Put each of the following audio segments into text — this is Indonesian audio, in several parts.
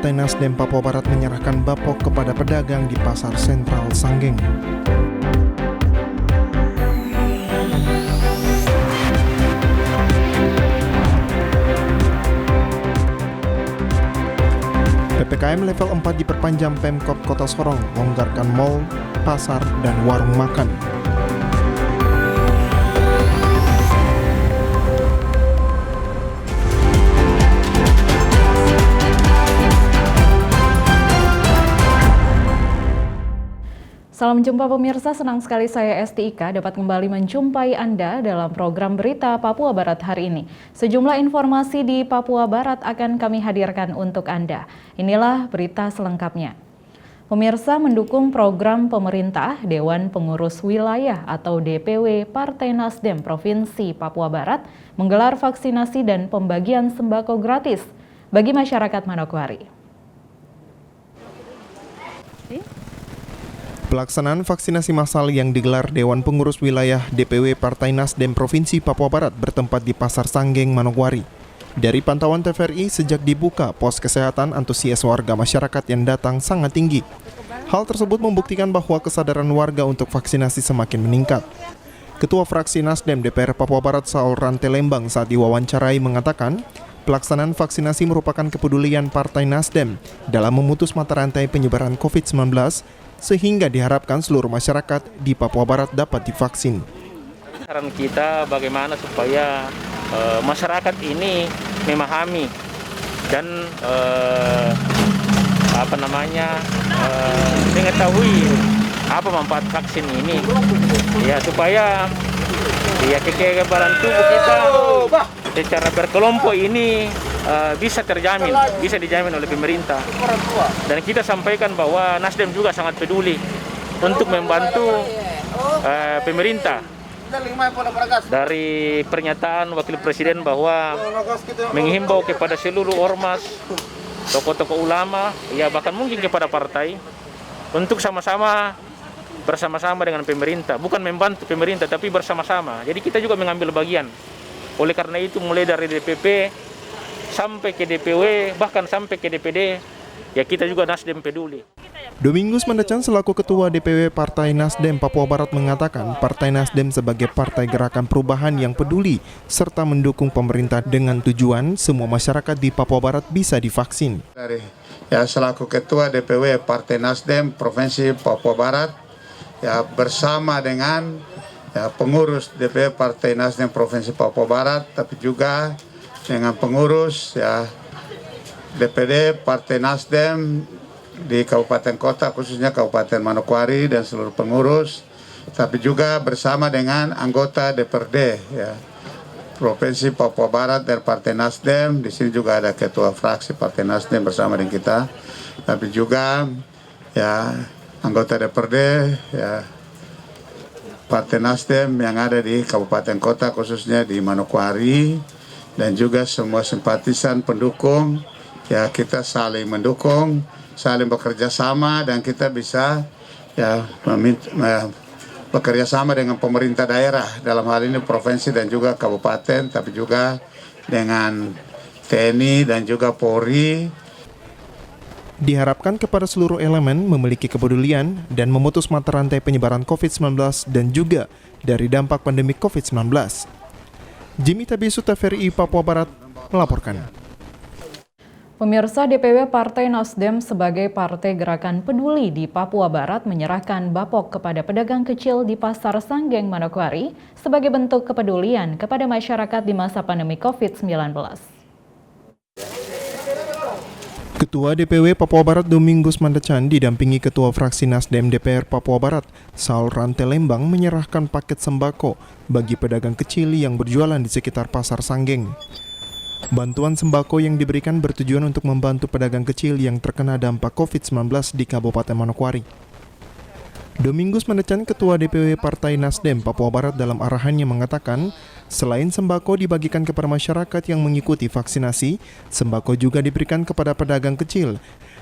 Partai Nasdem Papua Barat menyerahkan bapok kepada pedagang di Pasar Sentral Sanggeng. PPKM level 4 diperpanjang Pemkot Kota Sorong, longgarkan mal, pasar, dan warung makan. Salam jumpa pemirsa, senang sekali saya Esti Ika dapat kembali menjumpai Anda dalam program berita Papua Barat hari ini. Sejumlah informasi di Papua Barat akan kami hadirkan untuk Anda. Inilah berita selengkapnya. Pemirsa, mendukung program pemerintah, Dewan Pengurus Wilayah atau DPW Partai Nasdem Provinsi Papua Barat menggelar vaksinasi dan pembagian sembako gratis bagi masyarakat Manokwari. Pelaksanaan vaksinasi massal yang digelar Dewan Pengurus Wilayah DPW Partai Nasdem Provinsi Papua Barat bertempat di Pasar Sanggeng, Manokwari. Dari pantauan TVRI, sejak dibuka pos kesehatan, antusias warga masyarakat yang datang sangat tinggi. Hal tersebut membuktikan bahwa kesadaran warga untuk vaksinasi semakin meningkat. Ketua Fraksi Nasdem DPR Papua Barat Saul Rante Lembang saat diwawancarai mengatakan, pelaksanaan vaksinasi merupakan kepedulian Partai Nasdem dalam memutus mata rantai penyebaran COVID-19 sehingga diharapkan seluruh masyarakat di Papua Barat dapat divaksin. Saran kita bagaimana supaya masyarakat ini memahami dan mengetahui apa manfaat vaksin ini, ya supaya kekebalan tubuh kita secara berkelompok ini bisa dijamin oleh pemerintah. Dan kita sampaikan bahwa Nasdem juga sangat peduli untuk membantu pemerintah. Dari pernyataan Wakil Presiden bahwa menghimbau kepada seluruh ormas, tokoh-tokoh ulama, ya bahkan mungkin kepada partai untuk bersama-sama dengan pemerintah, bukan membantu pemerintah tapi bersama-sama. Jadi kita juga mengambil bagian. Oleh karena itu mulai dari DPP sampai ke DPW, bahkan sampai ke DPD, ya kita juga Nasdem peduli. Domingus Mandacan selaku Ketua DPW Partai Nasdem Papua Barat mengatakan Partai Nasdem sebagai partai gerakan perubahan yang peduli serta mendukung pemerintah dengan tujuan semua masyarakat di Papua Barat bisa divaksin. Selaku Ketua DPW Partai Nasdem Provinsi Papua Barat, bersama dengan pengurus DPW Partai Nasdem Provinsi Papua Barat, tapi juga dengan pengurus DPD Partai Nasdem di Kabupaten Kota, khususnya Kabupaten Manokwari dan seluruh pengurus, tapi juga bersama dengan anggota DPRD Provinsi Papua Barat dari Partai Nasdem. Di sini juga ada Ketua Fraksi Partai Nasdem bersama dengan kita, tapi juga anggota DPRD Partai Nasdem yang ada di Kabupaten Kota, khususnya di Manokwari, dan juga semua simpatisan pendukung. Kita saling mendukung, saling bekerja sama, dan kita bisa bekerja sama dengan pemerintah daerah, dalam hal ini provinsi dan juga kabupaten, tapi juga dengan TNI dan juga Polri. Diharapkan kepada seluruh elemen memiliki kepedulian dan memutus mata rantai penyebaran COVID-19 dan juga dari dampak pandemi COVID-19. Jimmy Tabisu, TVRI Papua Barat melaporkan. Pemirsa, DPW Partai Nasdem sebagai partai gerakan peduli di Papua Barat menyerahkan bapok kepada pedagang kecil di Pasar Sanggeng, Manokwari sebagai bentuk kepedulian kepada masyarakat di masa pandemi COVID-19. Ketua DPW Papua Barat Domingus Mandacan didampingi Ketua Fraksi Nasdem DPR Papua Barat Saul Rante Lembang menyerahkan paket sembako bagi pedagang kecil yang berjualan di sekitar Pasar Sanggeng. Bantuan sembako yang diberikan bertujuan untuk membantu pedagang kecil yang terkena dampak COVID-19 di Kabupaten Manokwari. Domingus Mandacan, Ketua DPW Partai Nasdem Papua Barat dalam arahannya mengatakan, selain sembako dibagikan kepada masyarakat yang mengikuti vaksinasi, sembako juga diberikan kepada pedagang kecil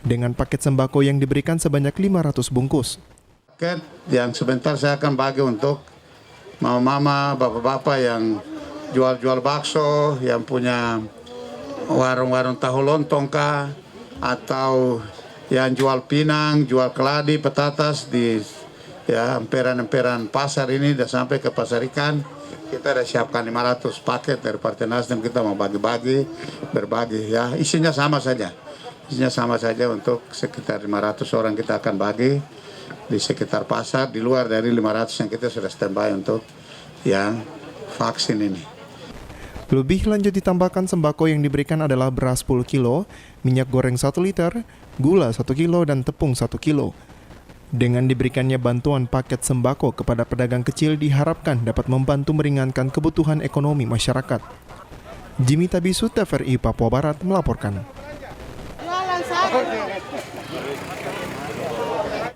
dengan paket sembako yang diberikan sebanyak 500 bungkus. Paket yang sebentar saya akan bagi untuk mama-mama, bapak-bapak yang jual-jual bakso, yang punya warung-warung tahu lontong kah, atau yang jual pinang, jual keladi, petatas di ya emperan-emperan pasar ini dan sampai ke pasar ikan, kita ada siapkan 500 paket dari Partai Nasdem, kita mau berbagi ya, isinya sama saja untuk sekitar 500 orang kita akan bagi di sekitar pasar, di luar dari 500 yang kita sudah standby untuk yang vaksin ini. Lebih lanjut ditambahkan sembako yang diberikan adalah beras 10 kilo, minyak goreng 1 liter, gula 1 kilo, dan tepung 1 kilo. Dengan diberikannya bantuan paket sembako kepada pedagang kecil diharapkan dapat membantu meringankan kebutuhan ekonomi masyarakat. Jimmy Tabisu, TVRI Papua Barat melaporkan.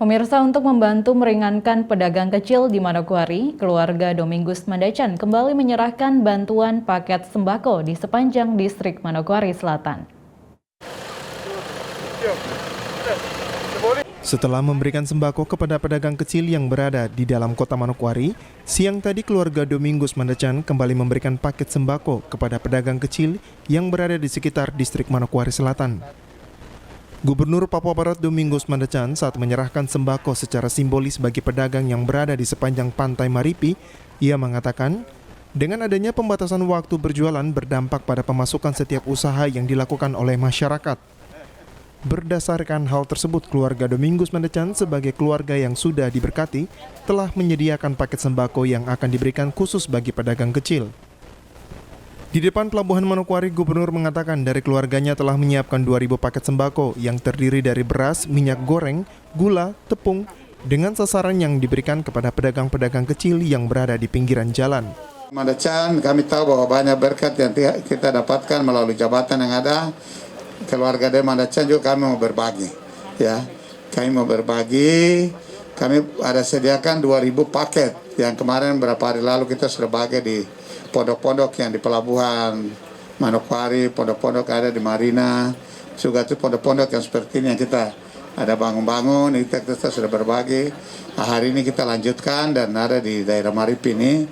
Pemirsa, untuk membantu meringankan pedagang kecil di Manokwari, keluarga Domingus Mandacan kembali menyerahkan bantuan paket sembako di sepanjang distrik Manokwari Selatan. Setelah memberikan sembako kepada pedagang kecil yang berada di dalam kota Manokwari, siang tadi keluarga Domingus Mandacan kembali memberikan paket sembako kepada pedagang kecil yang berada di sekitar distrik Manokwari Selatan. Gubernur Papua Barat Domingus Mandacan saat menyerahkan sembako secara simbolis bagi pedagang yang berada di sepanjang pantai Maripi, ia mengatakan, dengan adanya pembatasan waktu berjualan berdampak pada pemasukan setiap usaha yang dilakukan oleh masyarakat. Berdasarkan hal tersebut, keluarga Domingus Mandacan sebagai keluarga yang sudah diberkati telah menyediakan paket sembako yang akan diberikan khusus bagi pedagang kecil. Di depan Pelabuhan Manokwari, Gubernur mengatakan dari keluarganya telah menyiapkan 2.000 paket sembako yang terdiri dari beras, minyak goreng, gula, tepung, dengan sasaran yang diberikan kepada pedagang-pedagang kecil yang berada di pinggiran jalan. Mandacan, kami tahu bahwa banyak berkat yang kita dapatkan melalui jabatan yang ada. Keluarga dari Mandacan juga kami mau berbagi, ya. Kami mau berbagi. Kami ada sediakan 2.000 paket yang kemarin beberapa hari lalu kita sudah bagi di pondok-pondok yang di Pelabuhan Manokwari, pondok-pondok ada di Marina, juga itu pondok-pondok yang seperti ini yang kita ada bangun-bangun, kita sudah berbagi. Nah, hari ini kita lanjutkan dan ada di daerah Maripi ini.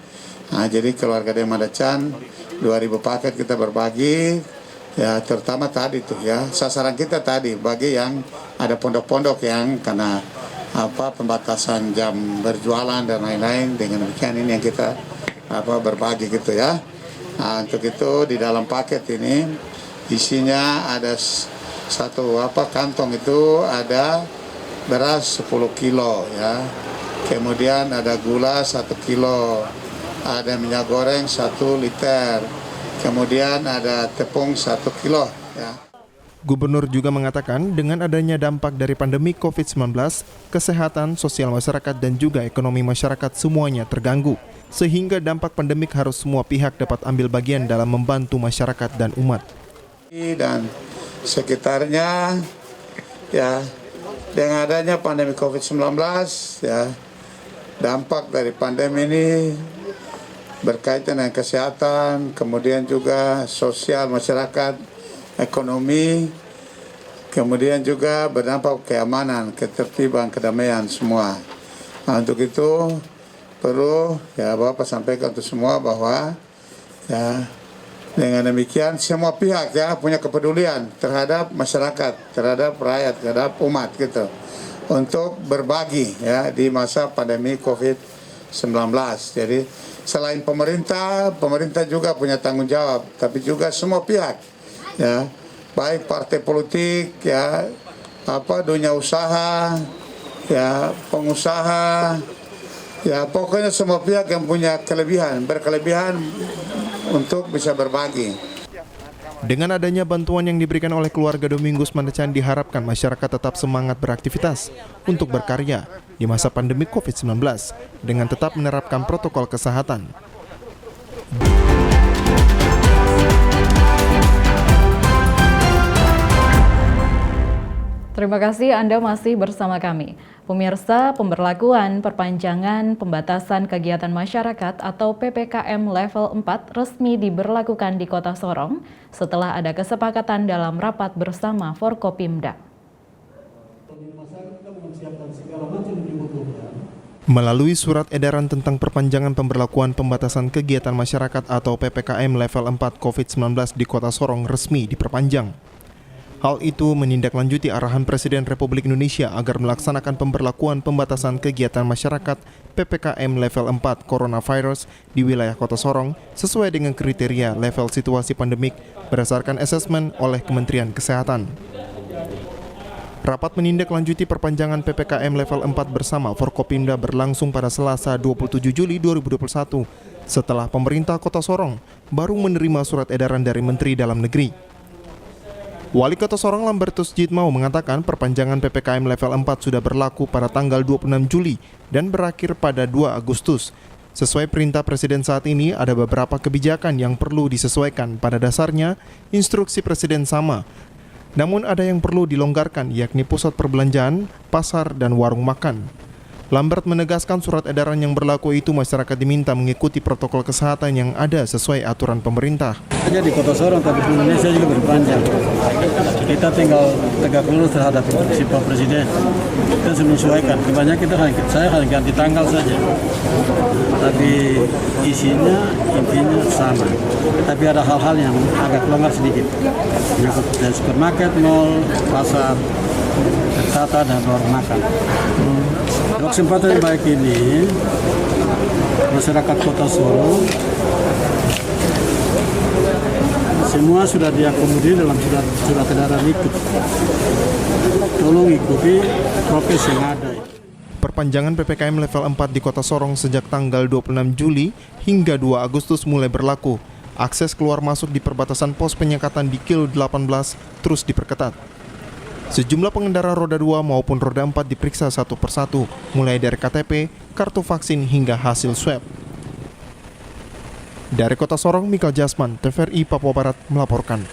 Nah, jadi keluarga dari Mandacan 2.000 paket kita berbagi, ya terutama tadi tuh ya sasaran kita tadi bagi yang ada pondok-pondok yang karena pembatasan jam berjualan dan lain-lain. Dengan demikian ini yang kita berbagi gitu ya. Nah, untuk itu di dalam paket ini isinya ada satu kantong itu ada beras 10 kilo ya. Kemudian ada gula 1 kilo, ada minyak goreng 1 liter, kemudian ada tepung 1 kilo ya. Gubernur juga mengatakan dengan adanya dampak dari pandemi COVID-19, kesehatan, sosial masyarakat, dan juga ekonomi masyarakat semuanya terganggu. Sehingga dampak pandemik harus semua pihak dapat ambil bagian dalam membantu masyarakat dan umat. Dan sekitarnya, ya dengan adanya pandemi COVID-19, ya dampak dari pandemi ini berkaitan dengan kesehatan, kemudian juga sosial masyarakat, ekonomi, kemudian juga berdampak keamanan, ketertiban, kedamaian semua. Nah, untuk itu perlu ya Bapak sampaikan untuk semua bahwa ya dengan demikian semua pihak ya punya kepedulian terhadap masyarakat, terhadap rakyat, terhadap umat gitu untuk berbagi ya di masa pandemi COVID-19. Jadi selain pemerintah juga punya tanggung jawab, tapi juga semua pihak ya, baik partai politik ya, dunia usaha ya, pengusaha ya, pokoknya semua pihak yang punya berkelebihan untuk bisa berbagi. Dengan adanya bantuan yang diberikan oleh keluarga Domingus Mandacan, diharapkan masyarakat tetap semangat beraktivitas untuk berkarya di masa pandemi COVID-19 dengan tetap menerapkan protokol kesehatan. Terima kasih Anda masih bersama kami. Pemirsa, pemberlakuan perpanjangan pembatasan kegiatan masyarakat atau PPKM level 4 resmi diberlakukan di Kota Sorong setelah ada kesepakatan dalam rapat bersama Forkopimda. Melalui surat edaran tentang perpanjangan pemberlakuan pembatasan kegiatan masyarakat atau PPKM level 4 COVID-19 di Kota Sorong resmi diperpanjang. Hal itu menindaklanjuti arahan Presiden Republik Indonesia agar melaksanakan pemberlakuan pembatasan kegiatan masyarakat PPKM level 4 coronavirus di wilayah Kota Sorong sesuai dengan kriteria level situasi pandemik berdasarkan asesmen oleh Kementerian Kesehatan. Rapat menindaklanjuti perpanjangan PPKM level 4 bersama Forkopimda berlangsung pada Selasa 27 Juli 2021 setelah pemerintah Kota Sorong baru menerima surat edaran dari Menteri Dalam Negeri. Wali Kota Sorong Lambertus Jitmau mengatakan perpanjangan PPKM level 4 sudah berlaku pada tanggal 26 Juli dan berakhir pada 2 Agustus. Sesuai perintah Presiden saat ini, ada beberapa kebijakan yang perlu disesuaikan. Pada dasarnya, instruksi Presiden sama. Namun ada yang perlu dilonggarkan, yakni pusat perbelanjaan, pasar, dan warung makan. Lambert menegaskan surat edaran yang berlaku itu masyarakat diminta mengikuti protokol kesehatan yang ada sesuai aturan pemerintah. Hanya di Kota Sorong, tapi di Indonesia juga berpanjang. Kita tinggal tegak lurus terhadap instruksi Pak Presiden. Kita menyesuaikan. Kebanyakan saya hanya ganti tanggal saja. Tapi intinya sama. Tapi ada hal-hal yang agak longgar sedikit. Menyangkut dari supermarket, mall, pasar, wisata, dan warung makan. Kesempatan yang baik ini, masyarakat Kota Sorong semua sudah diakomodir dalam surat edaran itu. Tolong ikuti prokes yang ada. Perpanjangan PPKM level 4 di Kota Sorong sejak tanggal 26 Juli hingga 2 Agustus mulai berlaku. Akses keluar masuk di perbatasan pos penyekatan di Kil 18 terus diperketat. Sejumlah pengendara roda 2 maupun roda 4 diperiksa satu persatu, mulai dari KTP, kartu vaksin hingga hasil swab. Dari Kota Sorong, Mikael Jasman, TVRI Papua Barat melaporkan.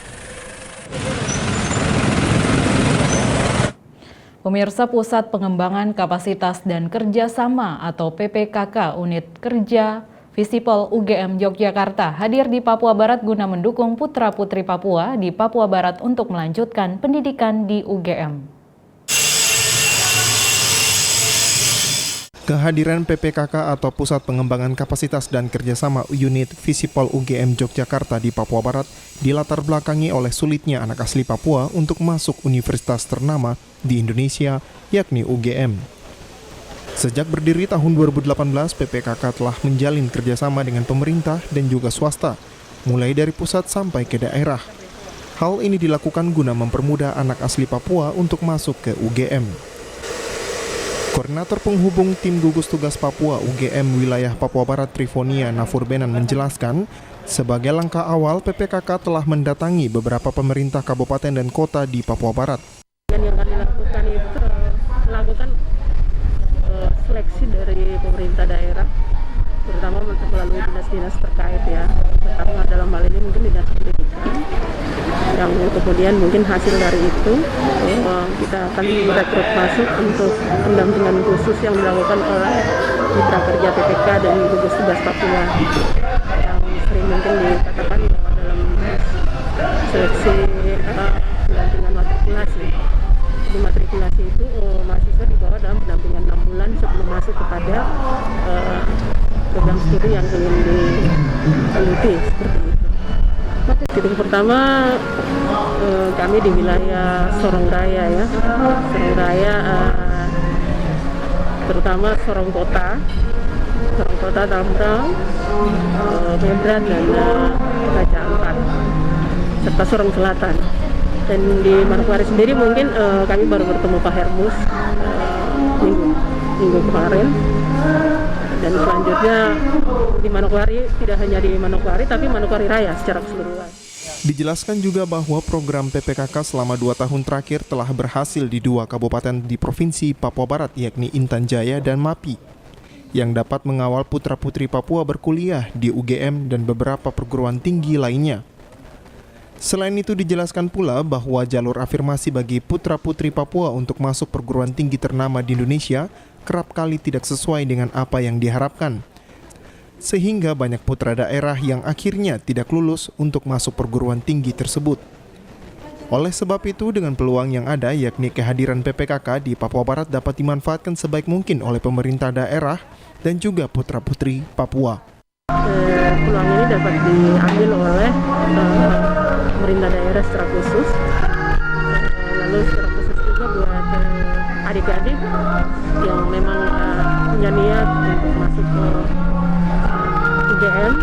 Pemirsa, Pusat Pengembangan Kapasitas dan Kerjasama atau PPKK Unit Kerja Visipol UGM Yogyakarta hadir di Papua Barat guna mendukung putra-putri Papua di Papua Barat untuk melanjutkan pendidikan di UGM. Kehadiran PPKK atau Pusat Pengembangan Kapasitas dan Kerjasama Unit Visipol UGM Yogyakarta di Papua Barat dilatar belakangi oleh sulitnya anak asli Papua untuk masuk universitas ternama di Indonesia, yakni UGM. Sejak berdiri tahun 2018, PPKK telah menjalin kerjasama dengan pemerintah dan juga swasta, mulai dari pusat sampai ke daerah. Hal ini dilakukan guna mempermudah anak asli Papua untuk masuk ke UGM. Koordinator penghubung tim gugus tugas Papua UGM wilayah Papua Barat Trifonia Nafurbenan menjelaskan, sebagai langkah awal PPKK telah mendatangi beberapa pemerintah kabupaten dan kota di Papua Barat. Yang kami lakukan itu melakukan seleksi dari pemerintah daerah, terutama melalui dinas-dinas terkait ya. Pertama dalam hal ini mungkin dinas pendidikan, yang kemudian mungkin hasil dari itu kita akan merekrut masuk untuk pendampingan khusus yang dilakukan oleh mitra kerja PPK dan gugus tugas Papua, yang sering mungkin dikatakan bahwa dalam seleksi pendampingan matrikulasi. Di matrikulasi itu mahasiswa dibawa dalam pendampingan 6 bulan sebelum masuk kepada program studi yang ingin digeluti, seperti itu. Titik pertama kami di wilayah Sorong Raya ya, Sorong Raya terutama Sorong Kota, Tambrang, Membran dan Raja Ampat, serta Sorong Selatan. Dan di Manokwari sendiri mungkin kami baru bertemu Pak Hermus minggu kemarin. Dan selanjutnya di Manokwari, tidak hanya di Manokwari tapi Manokwari Raya secara keseluruhan. Dijelaskan juga bahwa program PPKK selama 2 tahun terakhir telah berhasil di 2 kabupaten di Provinsi Papua Barat, yakni Intan Jaya dan Mapi, yang dapat mengawal putra-putri Papua berkuliah di UGM dan beberapa perguruan tinggi lainnya. Selain itu dijelaskan pula bahwa jalur afirmasi bagi putra-putri Papua untuk masuk perguruan tinggi ternama di Indonesia kerap kali tidak sesuai dengan apa yang diharapkan. Sehingga banyak putra daerah yang akhirnya tidak lulus untuk masuk perguruan tinggi tersebut. Oleh sebab itu, dengan peluang yang ada yakni kehadiran PPKK di Papua Barat dapat dimanfaatkan sebaik mungkin oleh pemerintah daerah dan juga putra-putri Papua. Peluang ini dapat diambil oleh pemerintah daerah secara khusus Lalu secara khusus juga buat adik-adik yang memang punya niat untuk masuk ke UGM.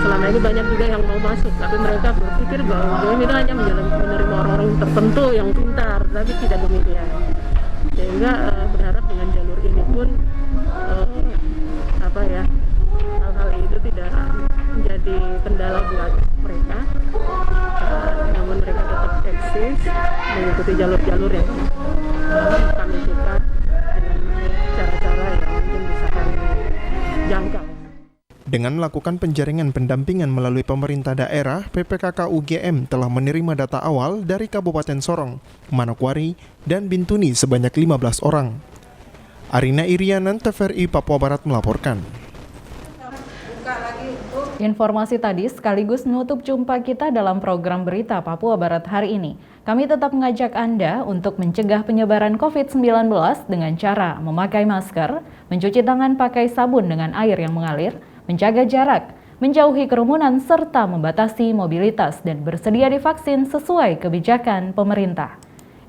Selama ini banyak juga yang mau masuk, tapi mereka berpikir bahwa UGM itu hanya menerima orang-orang tertentu yang pintar, tapi tidak demikian. Sehingga berharap dengan jalur ini pun hal-hal itu tidak menjadi kendala buat mereka, namun mereka tetap eksis mengikuti jalur-jalur yang kami suka dengan cara-cara yang mungkin bisa kami jangkau. Dengan melakukan penjaringan pendampingan melalui pemerintah daerah, PPKK UGM telah menerima data awal dari Kabupaten Sorong, Manokwari, dan Bintuni sebanyak 15 orang. Arina Irianan, TVRI Papua Barat melaporkan. Informasi tadi sekaligus menutup jumpa kita dalam program berita Papua Barat hari ini. Kami tetap mengajak Anda untuk mencegah penyebaran COVID-19 dengan cara memakai masker, mencuci tangan pakai sabun dengan air yang mengalir, menjaga jarak, menjauhi kerumunan, serta membatasi mobilitas dan bersedia divaksin sesuai kebijakan pemerintah.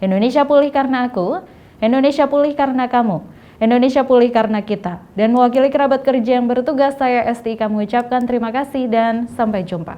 Indonesia pulih karena aku, Indonesia pulih karena kamu. Indonesia pulih karena kita. Dan mewakili kerabat kerja yang bertugas, saya STIK mengucapkan terima kasih dan sampai jumpa.